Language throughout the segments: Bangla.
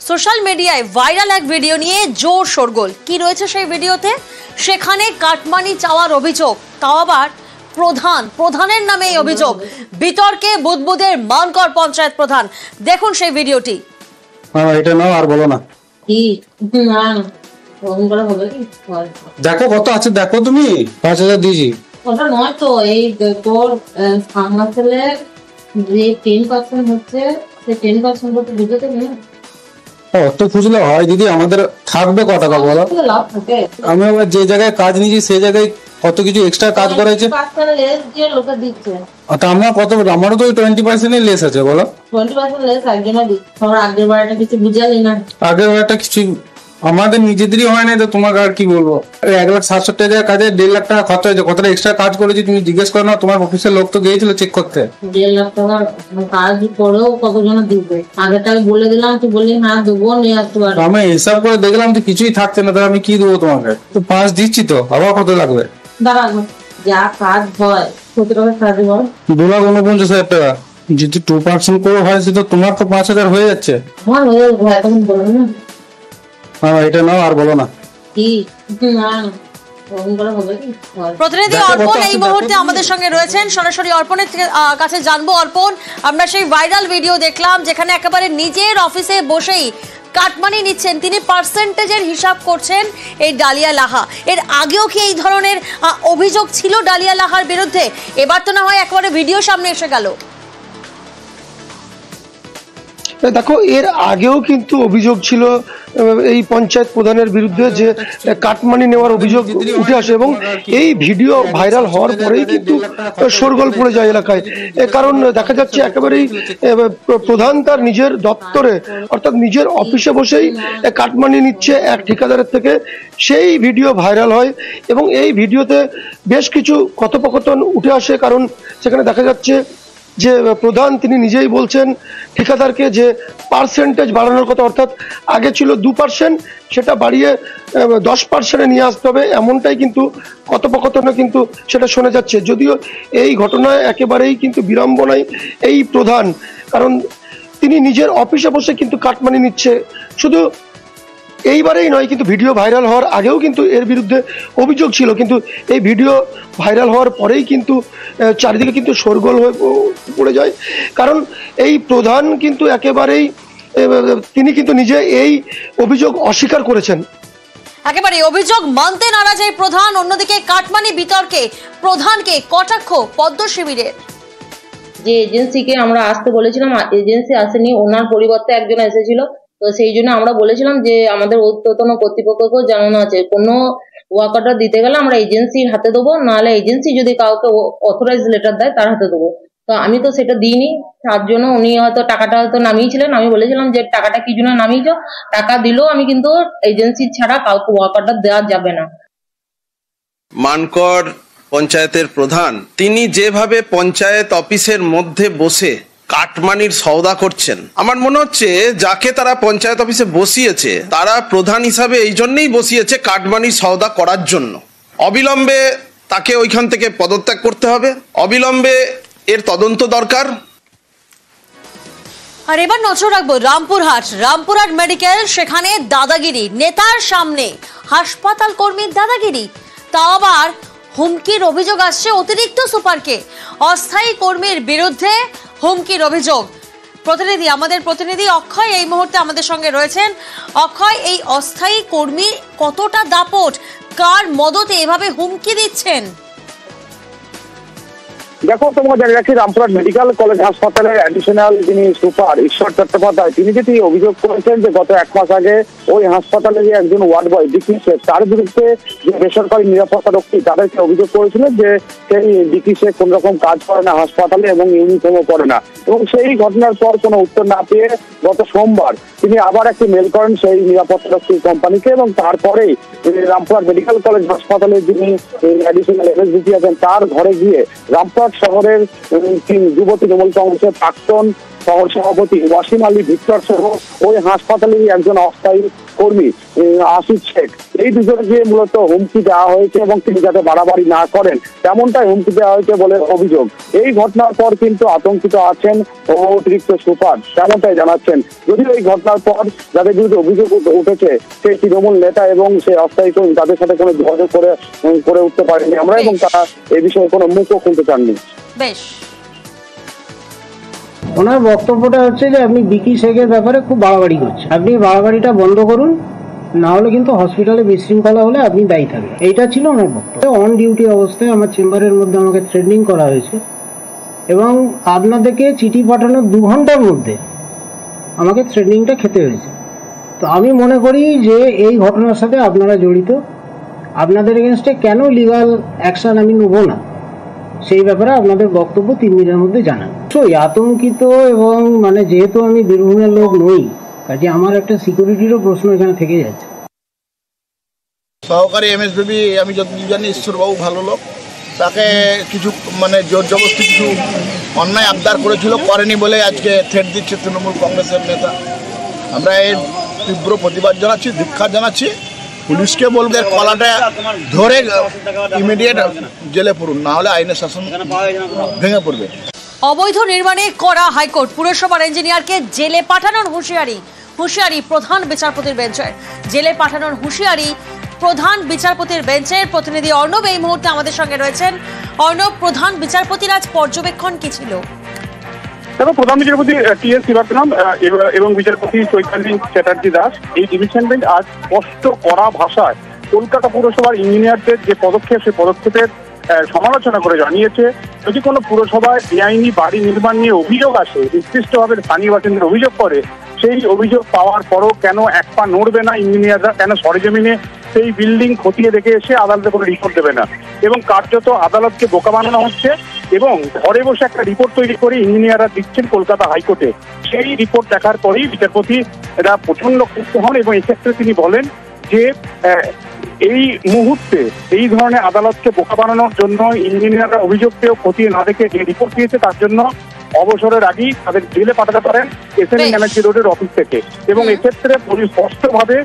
সোশ্যাল মিডিয়ায় ভাইরাল এক ভিডিও নিয়ে জোর শোরগোল। কি রয়েছে সেই ভিডিওতে? সেখানে কাটমানি চাওয়ার অভিযোগ, তাও আবার প্রধানের নামে এই অভিযোগ। বিতর্কে বুদবুদের মানকর পঞ্চায়েত প্রধান। দেখুন সেই ভিডিওটি। এটা নাও আর বলো না। দেখো কত আছে, দেখো তুমি 5,000 দিয়েছি। ওটা নয় তো, এই তোর সামনা ছেলে যে 10% হচ্ছে, সে 10% করতে বুঝতে নেই। অত খুঁজলে হয় দিদি? আমাদের থাকবে ক টাকা বলো? আমি আবার যে জায়গায় কাজ নিয়েছি সেই জায়গায় কত কিছু এক্সট্রা কাজ করেছে। আমরা কত, আমারও তো 20% লেস আছে বলো। 20% লেস একজনের দিচ্ছে। আগের বারটা কিছু বুঝালি না। আগের বারটা কিছু আমাদের নিজেদেরই হয় না, তো তোমাকে আর কি বলবো। 1,60,000 কাজে 1.5 লাখ টাকা খরচ হয়েছে। কতটা এক্সট্রা কাজ করেছি তুমি জিজ্ঞেস করো না? তোমার অফিসের লোক তো গিয়েছিল চেক করতে। 1.5 লাখ টাকার কাজ করেও কতজন দিবে? আগেরটাকে বলে দিলাম, তুই বললি হ্যাঁ দেবো, নিয়ে আসতে পারবো। আমি হিসাব করে দেখলাম তো কিছুই থাকছে না, তাহলে আমি কি দেবো তোমাকে? তো 5 দিচ্ছি, তো আবার কত লাগবে? দাঁড়াবো, যা কাজ হয় কত টাকা কাজ হয়? 2,49,000 টাকা। যদি 2% করে হয় সেটা তোমার তো 5,000 হয়ে যাচ্ছে। আমার হয়ে যাবে, এখন বলবো না। এটা নাও আর বলো না। প্রতিনিধি অর্পণ এই মুহূর্তে আমাদের সঙ্গে রয়েছেন। সরাসরি অর্পণের কাছে জানবো। অর্পণ, আমরা সেই ভাইরাল ভিডিও দেখলাম যেখানে একেবারে নিজের অফিসে বসেই কাটমানি নিচ্ছেন, তিনি পার্সেন্টেজের হিসাব করছেন এই ডালিয়া লাহা। এর আগেও কি এই ধরনের অভিযোগ ছিল ডালিয়া লাহার বিরুদ্ধে? এবার তো না হয় একেবারে ভিডিও সামনে এসে গেল। দেখো, এর আগেও কিন্তু অভিযোগ ছিল এই পঞ্চায়েত প্রধানের বিরুদ্ধে যে কাটমানি নেওয়ার অভিযোগ উঠে আসে, এবং এই ভিডিও ভাইরাল হওয়ার পরেই কিন্তু শোরগোল পড়ে যায় এলাকায়। কারণ দেখা যাচ্ছে একেবারেই প্রধান তার নিজের দপ্তরে অর্থাৎ নিজের অফিসে বসেই কাটমানি নিচ্ছে এক ঠিকাদারের থেকে। সেই ভিডিও ভাইরাল হয় এবং এই ভিডিওতে বেশ কিছু কথোপকথন উঠে আসে। কারণ সেখানে দেখা যাচ্ছে যে প্রধান তিনি নিজেই বলছেন ঠিকাদারকে যে পার্সেন্টেজ বাড়ানোর কথা, অর্থাৎ আগে ছিল 2%, সেটা বাড়িয়ে 10% নিয়ে আসতে হবে, এমনটাই কিন্তু কথোপকথনে কিন্তু সেটা শোনা যাচ্ছে। যদিও এই ঘটনায় একেবারেই কিন্তু বিড়ম্বনায় এই প্রধান, কারণ তিনি নিজের অফিসে বসে কিন্তু কাটমানি নিচ্ছে। শুধু এইবারেই নয়, কিন্তু ভিডিও ভাইরাল হওয়ার আগেও কিন্তু এর বিরুদ্ধে অভিযোগ ছিল, কিন্তু এই ভিডিও ভাইরাল হওয়ার পরেই কিন্তু চারিদিকে কিন্তু শোরগোল হয়ে পড়ে যায়। কারণ এই প্রধান কিন্তু একেবারেই তিনি কিন্তু নিজে এই অভিযোগ অস্বীকার করেছেন। একেবারে অভিযোগ মানতে নারাজ এই প্রধান। অন্যদিকে কাটমানি বিতর্কে প্রধানকে কটাক্ষ পদ্ম শিবিরের। যে এজেন্সিকে আমরা আসতে বলেছিলাম, এজেন্সি আসেনি, ওনার পরিবর্তে একজন এসেছিল। তো সেই জন্য আমরা বলেছিলাম যে আমাদের ঊর্ধ্বতন কর্তৃপক্ষকেও জানানো আছে, কোনো ওয়ার্ক অর্ডার দিতে গেলে আমরা এজেন্সির হাতে দেবো, নাহলে এজেন্সি যদি কাউকে অথরাইজ লেটার দেয় তার হাতে দেবো। তো আমি তো সেটা দিইনি, তার জন্য উনি হয়তো টাকাটা হয়তো নামিয়েছিলেন। আমি বলেছিলাম যে টাকাটা কি জন্য নামিয়েছ, টাকা দিলেও আমি কিন্তু এজেন্সি ছাড়া কাউকে ওয়ার্ক অর্ডার দেওয়া যাবে না। মানকর পঞ্চায়েতের প্রধান তিনি যেভাবে পঞ্চায়েত অফিসের মধ্যে বসে কাটমানির সওদা করছেন, আমার মনে হচ্ছে যাকে তারা পঞ্চায়েত অফিসে বসিয়েছে তারা প্রধান হিসাবে এই জন্যই বসিয়েছে কাটমানির সওদা করার জন্য। অবিলম্বে তাকে ওইখান থেকে পদত্যাগ করতে হবে, অবিলম্বে এর তদন্ত দরকার। আর এবার নজর রাখবো রামপুরহাট মেডিকেল। সেখানে দাদাগিরি, নেতার সামনে হাসপাতাল কর্মীর দাদাগিরি, তাও আবার হুমকির অভিযোগ আসছে অতিরিক্ত সুপারকে। অস্থায়ী কর্মীর বিরুদ্ধে হুমকির অভিযোগ। আমাদের প্রতিনিধি অক্ষয় এই মুহূর্তে আমাদের সঙ্গে রয়েছেন। অক্ষয়, এই অস্থায়ী কর্মী কতটা দাপট, কার মদতে এভাবে হুমকি দিচ্ছেন? দেখো, তোমাকে জানিয়ে রাখি, রামপুরহাট মেডিকেল কলেজ হাসপাতালের অ্যাডিশনাল যিনি সুপার ঈশ্বর চট্টোপাধ্যায়, তিনি যেটি অভিযোগ করেছেন যে গত 1 মাস আগে ওই হাসপাতালে যে একজন ওয়ার্ড বয় ডিকি শেখ, তার বিরুদ্ধে যে বেসরকারি নিরাপত্তা রক্ষী তাদেরকে অভিযোগ করেছিলেন যে সেই ডিকি শেখ কোন রকম কাজ করে না হাসপাতালে এবং ইউনিফর্মও করে না। এবং সেই ঘটনার পর কোনো উত্তর না পেয়ে গত সোমবার তিনি আবার একটি মেল করেন সেই নিরাপত্তা রক্ষী কোম্পানিকে, এবং তারপরেই রামপুরহাট মেডিকেল কলেজ হাসপাতালে যিনি অ্যাডিশনাল এমএসডিসি আছেন তার ঘরে গিয়ে রামপুরহাট শহরের যুব তৃণমূল কংগ্রেসের প্রাক্তন শহর সভাপতি ওয়াসিম আলী ভিক্টর সহ ওই হাসপাতালেরই একজন অস্থায়ী কর্মী আসিফ শেখ, এই দুজনকে মূলত হুমকি দেওয়া হয়েছে এবং তিনি যাতে বাড়াবাড়ি না করেন তেমনটাই হুমকি দেওয়া হয়েছে বলে অভিযোগ। এই ঘটনার পর কিন্তু আতঙ্কিত আছেন অতিরিক্ত সুপার, তেমনটাই জানাচ্ছেন। যদিও এই ঘটনার পর যাদের বিরুদ্ধে অভিযোগ উঠেছে সেই তৃণমূল নেতা এবং সেই অস্থায়ী কর্মী তাদের সাথে কোনো যোগাযোগ করে উঠতে পারেনি আমরা, এবং তারা এই বিষয়ে কোনো মুখও খুলতে চাননি। বেশ, ওনার বক্তব্যটা হচ্ছে যে আপনি বিকি শেখের ব্যাপারে খুব বাড়াবাড়ি করছেন, আপনি বাড়াবাড়িটা বন্ধ করুন, না হলে কিন্তু হসপিটালে বিশৃঙ্খলা হলে আপনি দায়ী থাকবেন। এইটা ছিল ওনার বক্তব্য। অন ডিউটি অবস্থায় আমার চেম্বারের মধ্যে আমাকে থ্রেটনিং করা হয়েছে এবং আপনাদেরকে চিঠি পাঠানোর 2 ঘন্টার মধ্যে আমাকে থ্রেটনিংটা খেতে হয়েছে। তো আমি মনে করি যে এই ঘটনার সাথে আপনারা জড়িত, আপনাদের এগেনস্টে কেন লিগাল অ্যাকশন আমি নেব না সেই ব্যাপারে আপনাদের বক্তব্য 3 দিনের মধ্যে জানান। আতঙ্কিত এবং যেহেতু আমি বীরভূমের লোক নই, কাজে আমার একটা সিকিউরিটিরও প্রশ্ন এখানে থেকে যাচ্ছে। সহকারী এমএসবিবি আমি যতদূর জানি ঈশ্বরবাবু ভালো লোক, তাকে কিছু জোর জবরদস্তি কিছু অন্যায় আবদার করেছিল, করেনি বলে আজকে থ্রেট দিচ্ছে তৃণমূল কংগ্রেসের নেতা। আমরা এর তীব্র প্রতিবাদ জানাচ্ছি, ধিক্কার জানাচ্ছি। পুলিশকে বলবে কলাটা ধরে ইমিডিয়েট জেলে পড়ুন, না হলে আইনের শাসন ভেঙে পড়বে। অবৈধ নির্মাণে করা হাইকোর্ট, পুরসভার ইঞ্জিনিয়ারকে জেলে পাঠানোর হুঁশিয়ারি প্রধান বিচারপতির বেঞ্চের। জেলে পাঠানোর হুঁশিয়ারি প্রধান বিচারপতির বেঞ্চের। প্রতিনিধি অর্ণব এই মুহূর্তে আমাদের সঙ্গে রয়েছেন। অর্ণব, প্রধান বিচারপতির আজ পর্যবেক্ষণ কি ছিল? দেখো, প্রধান বিচারপতি টি.এস. শিবরত্নম এবং বিচারপতি চৈতালি চ্যাটার্জি দাস এই ডিভিশন বেঞ্চ আজ স্পষ্ট কড়া ভাষায় কলকাতা পুরসভার ইঞ্জিনিয়ারদের যে পদক্ষেপ, সেই পদক্ষেপের সমালোচনা করে জানিয়েছে, যদি কোনো পুরসভায় বেআইনি বাড়ি নির্মাণ নিয়ে অভিযোগ আসে, নির্দিষ্টভাবে স্থানীয় বাসিন্দারা অভিযোগ করে, সেই অভিযোগ পাওয়ার পরও কেন এক পা নড়বে না ইঞ্জিনিয়াররা, কেন সরেজমিনে সেই বিল্ডিং খতিয়ে দেখে এসে আদালতে কোনো রিপোর্ট দেবে না, এবং কার্যত আদালতকে বোকা বানানো হচ্ছে এবং ঘরে বসে একটা রিপোর্ট তৈরি করে ইঞ্জিনিয়াররা দিচ্ছেন কলকাতা হাইকোর্টে। সেই রিপোর্ট দেখার পরেই বিচারপতি এরা প্রচন্ড ক্ষুব্ধ হন এবং এক্ষেত্রে তিনি বলেন যে এই মুহূর্তে এই ধরনের আদালতকে বোকা বানানোর জন্য ইঞ্জিনিয়াররা অভিযোগ পেয়েও খতিয়ে না দেখে যে রিপোর্ট দিয়েছে তার জন্য অবসরের আগেই তাদের জেলে পাঠাতে পারেন এসএনএ ব্যানার্জি রোডের অফিস থেকে। এবং এক্ষেত্রে পুলিশ স্পষ্টভাবে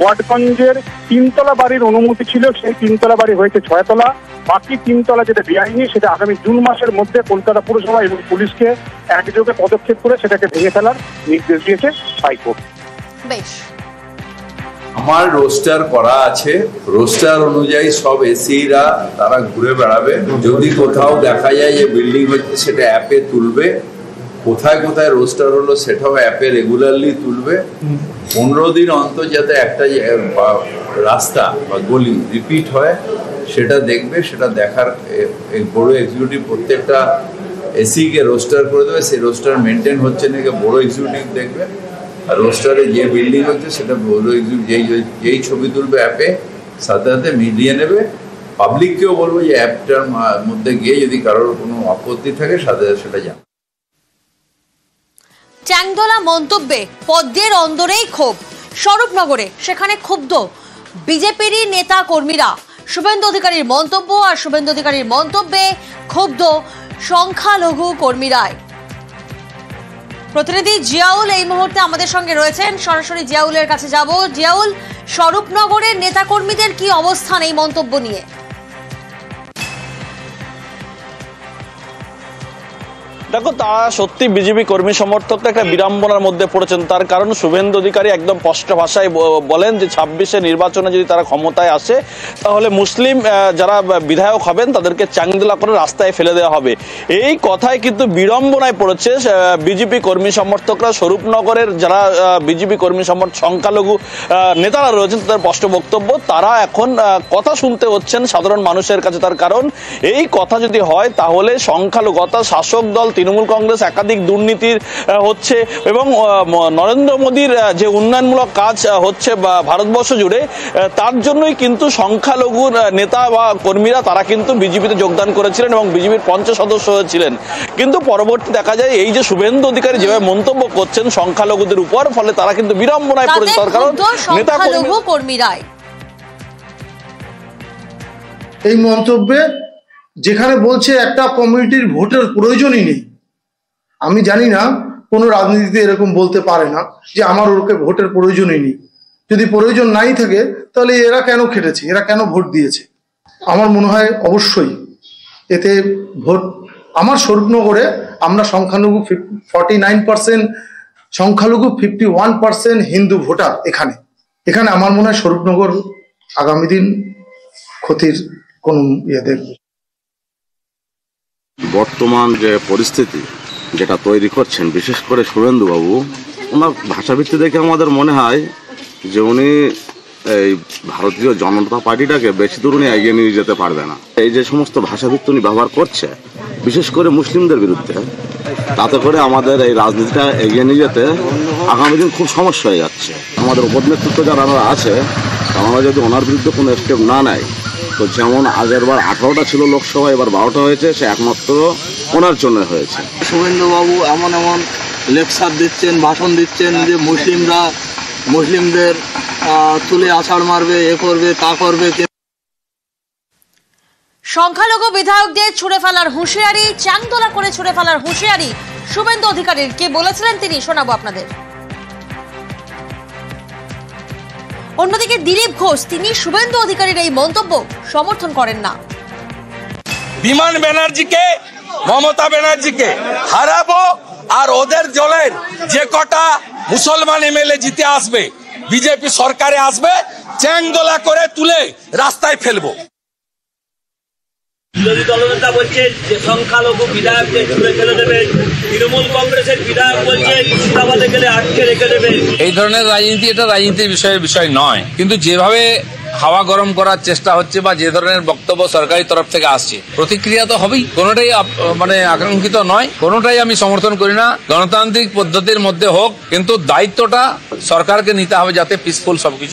ওয়ার্ডগঞ্জের 3তলা বাড়ির অনুমতি ছিল, সেই 3তলা বাড়ি হয়েছে 6 তলা, বাকি 3 তলা যেটা বেআইনি সেটা আগামী জুন মাসের মধ্যে কলকাতা পুরসভা এবং পুলিশকে একযোগে পদক্ষেপ করে সেটাকে ভেঙে ফেলার নির্দেশ দিয়েছে হাইকোর্ট। বেশ, আমার রোস্টার করা আছে, রোস্টার অনুযায়ী সব এসিরা তারা ঘুরে বেড়াবে। যদি কোথাও দেখা যায় যে বিল্ডিং হচ্ছে সেটা অ্যাপে তুলবে, কোথায় কোথায় রোস্টার হলো সেটাও অ্যাপে রেগুলারলি তুলবে। 15 দিন অন্তর যাতে একটা রাস্তা বা গলি রিপিট হয় সেটা দেখবে। সেটা দেখার বড় এক্সিকিউটিভ প্রত্যেকটা এসিকে রোস্টার করে দেবে, সেই রোস্টার মেনটেন হচ্ছে নাকি বড় এক্সিকিউটিভ দেখবে। আর রোস্টারে যে বিল্ডিং হচ্ছে সেটা বড় এক্সিকিউটিভ যেই ছবি তুলবে অ্যাপে সাথে সাথে মিলিয়ে নেবে। পাবলিককেও বলবো যে অ্যাপটার মধ্যে গিয়ে যদি কারোর কোনো আপত্তি থাকে সাথে সাথে সেটা জানাবে। চ্যাংদোলা মন্তব্যে পদ্মের অন্দরেই ক্ষোভ স্বরূপনগরে, সেখানে ক্ষুব্ধ বিজেপিরই নেতা কর্মীরা। শুভেন্দু অধিকারীর মন্তব্য আর শুভেন্দু অধিকারীর মন্তব্যে ক্ষুব্ধ সংখ্যালঘু কর্মীরাই। প্রতিনিধি জিয়াউল এই মুহূর্তে আমাদের সঙ্গে রয়েছেন, সরাসরি জিয়াউলের কাছে যাব। জিয়াউল, স্বরূপনগরের নেতাকর্মীদের কি অবস্থান এই মন্তব্য নিয়ে? দেখো, তারা সত্যি বিজেপি কর্মী সমর্থকরা একটা বিড়ম্বনার মধ্যে পড়েছেন। তার কারণ শুভেন্দু অধিকারী একদম স্পষ্ট ভাষায় বলেন যে 26-এ নির্বাচনে যদি তারা ক্ষমতায় আসে তাহলে মুসলিম যারা বিধায়ক হবেন তাদেরকে চ্যাংদোলা করে রাস্তায় ফেলে দেওয়া হবে। এই কথায় কিন্তু বিড়ম্বনায় পড়েছে বিজেপি কর্মী সমর্থকরা। স্বরূপনগরের যারা বিজেপি কর্মী সংখ্যালঘু নেতারা রয়েছেন তাদের স্পষ্ট বক্তব্য, তারা এখন কথা শুনতে হচ্ছেন সাধারণ মানুষের কাছে। তার কারণ এই কথা যদি হয় তাহলে সংখ্যালঘু অর্থাৎ শাসক দল তৃণমূল কংগ্রেস একাধিক দুর্নীতির হচ্ছে এবং নরেন্দ্র মোদীর যে উন্নয়নমূলক কাজ হচ্ছে ভারতবর্ষ জুড়ে, তার জন্যই কিন্তু সংখ্যালঘুর নেতা বা কর্মীরা তারা কিন্তু বিজেপিতে যোগদান করেছিলেন এবং বিজেপির 50 সদস্য হয়েছিলেন। কিন্তু পরবর্তী দেখা যায় এই যে শুভেন্দু অধিকারী যেভাবে মন্তব্য করছেন সংখ্যালঘুদের উপর, ফলে তারা কিন্তু বিড়ম্বনায় পড়েছে। তার কারণ নেতা কর্মীরাই এই মন্তব্যে যেখানে বলছে একটা কমিউনিটির ভোটের প্রয়োজনই নেই। আমি জানি না কোনো রাজনীতিতে এরকম বলতে পারে না যে আমার ওকে ভোটের প্রয়োজনই নেই। যদি প্রয়োজন নাই থাকে তাহলে এরা কেন খেটেছে, এরা কেন ভোট দিয়েছে? আমার মনে হয় অবশ্যই এতে ভোট, আমার স্বরূপনগরে আমরা সংখ্যালঘু 49%, সংখ্যালঘু 51% হিন্দু ভোটার। এখানে আমার মনে হয় স্বরূপনগর আগামী দিন ক্ষতির কোন ইয়ে দেখবে। বর্তমান যে পরিস্থিতি যেটা তৈরি করছেন, বিশেষ করে শুভেন্দুবাবু, ওনার ভাষাভিত্তি দেখে আমাদের মনে হয় যে উনি এই ভারতীয় জনতা পার্টিটাকে বেশি দূর উনি এগিয়ে নিয়ে যেতে পারবে না। এই যে সমস্ত ভাষাভিত্তি উনি ব্যবহার করছে, বিশেষ করে মুসলিমদের বিরুদ্ধে, তাতে করে আমাদের এই রাজনীতিটা এগিয়ে নিয়ে যেতে আগামী দিন খুব সমস্যা হয়ে যাচ্ছে। আমাদের উপর নেতৃত্ব যারা আছে, আমরা যদি ওনার বিরুদ্ধে কোনো স্টেপ না নেয়, তো যেমন আগের বার 18টা ছিল লোকসভা, এবার 12টা হয়েছে, সে একমাত্র ওনার জন্য হয়েছে। শুভেন্দুবাবু এমন লেকচার দিচ্ছেন, ভাষণ দিচ্ছেন যে মুসলিমদের তুলে আছাড় মারবে, এ করবে, তা করবে। সংখ্যালঘু বিধায়কদের ছুড়ে ফেলার হুঁশিয়ারি, চ্যাংদোলা করে ছুড়ে ফেলার হুঁশিয়ারি শুভেন্দু অধিকারীর। কে বলেছিলেন তিনি, শোনাবো আপনাদের। অন্যদিকে দিলীপ ঘোষ, তিনি শুভেন্দু অধিকারীর এই মন্তব্য সমর্থন করেন না। বিমান ব্যানার্জিকে, মমতা ব্যানার্জিকে হারাবো, আর ওদের দলের যে কটা মুসলমান এমএলএ জিতে আসবে, বিজেপি সরকারে আসবে, চ্যাংদোলা করে তুলে রাস্তায় ফেলবো। বিরোধী দলনেতা বলছেন যে সংখ্যালঘু বিধায়কদের ছুড়ে ফেলে দেবে, তৃণমূল কংগ্রেসের বিধায়ক বলছে মুর্শিদাবাদে গেলে আটকে রেখে দেবে। এই ধরনের রাজনীতি, এটা রাজনীতির বিষয় নয়, কিন্তু যেভাবে হাওয়া গরম করার চেষ্টা হচ্ছে বা যে ধরনের বক্তব্য সরকারি তরফ থেকে আসছে, প্রতিক্রিয়া তো হবেই। কোনোটাই আকাঙ্ক্ষিত নয়, কোনোটাই আমি সমর্থন করি না। গণতান্ত্রিক পদ্ধতির মধ্যে হোক, কিন্তু দায়িত্বটা সরকারকে নিতে হবে যাতে পিসফুল সবকিছু